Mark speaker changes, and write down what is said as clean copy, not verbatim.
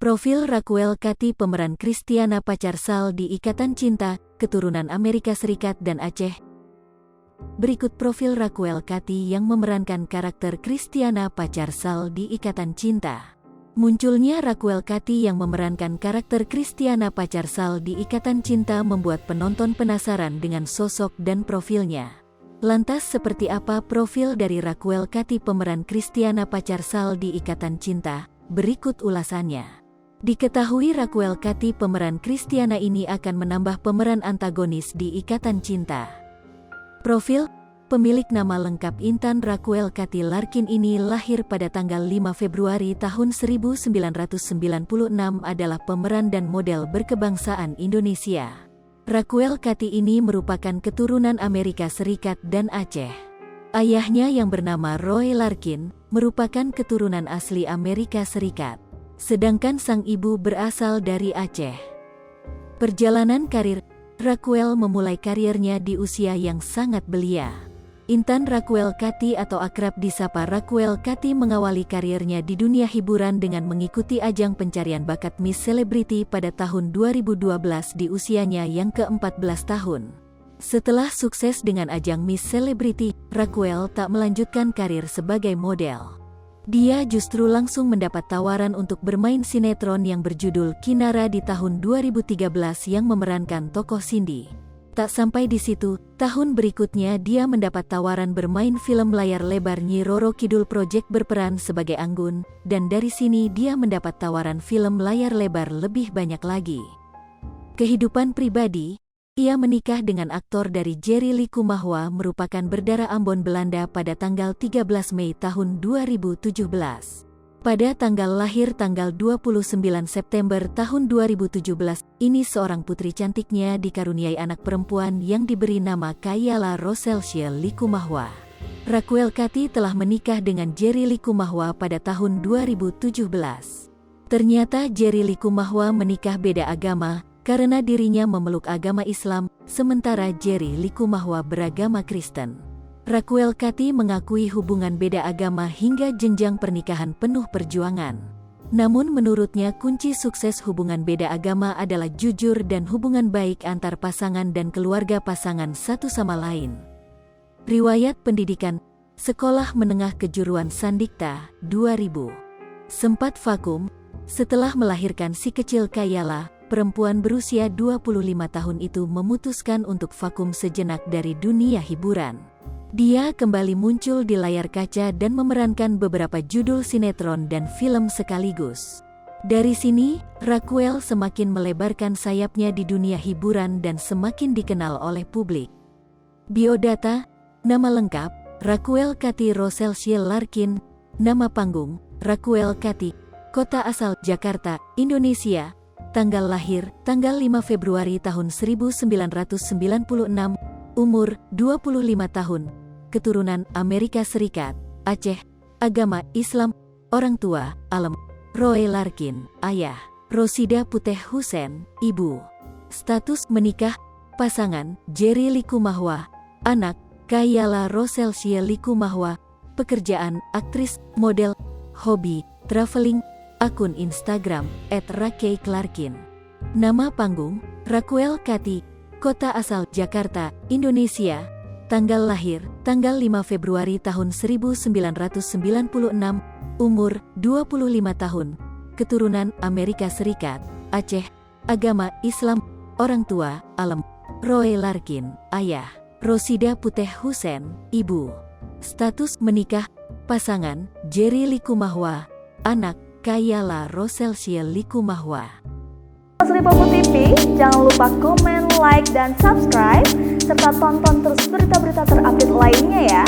Speaker 1: Profil Raquel Katy, pemeran Christiana pacar Sal di Ikatan Cinta, keturunan Amerika Serikat dan Aceh. Berikut profil Raquel Katy yang memerankan karakter Christiana pacar Sal di Ikatan Cinta. Munculnya Raquel Katy yang memerankan karakter Christiana pacar Sal di Ikatan Cinta membuat penonton penasaran dengan sosok dan profilnya. Lantas seperti apa profil dari Raquel Katy, pemeran Christiana pacar Sal di Ikatan Cinta? Berikut ulasannya. Diketahui Raquel Katy, pemeran Christiana ini akan menambah pemeran antagonis di Ikatan Cinta. Profil pemilik nama lengkap Intan Raquel Katy Larkin ini lahir pada tanggal 5 Februari tahun 1996, adalah pemeran dan model berkebangsaan Indonesia. Raquel Katy ini merupakan keturunan Amerika Serikat dan Aceh. Ayahnya yang bernama Roy Larkin merupakan keturunan asli Amerika Serikat, sedangkan sang ibu berasal dari Aceh. Perjalanan karir Raquel memulai karirnya di usia yang sangat belia. Intan Raquel Katy atau akrab disapa Raquel Katy mengawali karirnya di dunia hiburan dengan mengikuti ajang pencarian bakat Miss Celebrity pada tahun 2012 di usianya yang ke-14 tahun. Setelah sukses dengan ajang Miss Celebrity, Raquel tak melanjutkan karir sebagai model. Dia justru langsung mendapat tawaran untuk bermain sinetron yang berjudul Kinara di tahun 2013 yang memerankan tokoh Cindy. Tak sampai di situ, tahun berikutnya dia mendapat tawaran bermain film layar lebar Nyi Roro Kidul Project berperan sebagai Anggun, dan dari sini dia mendapat tawaran film layar lebar lebih banyak lagi. Kehidupan pribadi, ia menikah dengan aktor dari Jerry Likumahua merupakan berdarah Ambon Belanda pada tanggal 13 Mei tahun 2017. Pada tanggal lahir tanggal 29 September tahun 2017, ini seorang putri cantiknya dikaruniai anak perempuan yang diberi nama Kayala Roselsia Likumahua. Raquel Katy telah menikah dengan Jerry Likumahua pada tahun 2017. Ternyata Jerry Likumahua menikah beda agama, karena dirinya memeluk agama Islam, sementara Jerry Likumahua beragama Kristen. Raquel Katy mengakui hubungan beda agama hingga jenjang pernikahan penuh perjuangan. Namun menurutnya kunci sukses hubungan beda agama adalah jujur dan hubungan baik antar pasangan dan keluarga pasangan satu sama lain. Riwayat pendidikan, Sekolah Menengah Kejuruan Sandikta, 2000. Sempat vakum, setelah melahirkan si kecil Kayala, perempuan berusia 25 tahun itu memutuskan untuk vakum sejenak dari dunia hiburan. Dia kembali muncul di layar kaca dan memerankan beberapa judul sinetron dan film sekaligus. Dari sini, Raquel semakin melebarkan sayapnya di dunia hiburan dan semakin dikenal oleh publik. Biodata, nama lengkap, Raquel Katy Roselsia Larkin, nama panggung, Raquel Katy, kota asal Jakarta, Indonesia, tanggal lahir, tanggal 5 Februari tahun 1996, umur, 25 tahun, keturunan Amerika Serikat, Aceh, agama Islam, orang tua, Alem, Roy Larkin, ayah, Rosida Puteh Hussein, ibu. Status menikah, pasangan, Jerry Likumahua, anak, Kayala Roselsia Likumahua, pekerjaan, aktris, model, hobi, traveling, akun Instagram, @rakeiklarkin. Nama panggung, Raquel Katy, kota asal Jakarta, Indonesia, tanggal lahir, tanggal 5 Februari tahun 1996, umur, 25 tahun, keturunan Amerika Serikat, Aceh, agama Islam, orang tua, Alem, Roy Larkin, ayah, Rosida Puteh Hussein, ibu. Status menikah, pasangan, Jerry Likumahua, anak, Kayala Roselsia Likumahua.
Speaker 2: Lipopo TV, jangan lupa komen, like, dan subscribe, serta tonton terus berita-berita terupdate lainnya ya.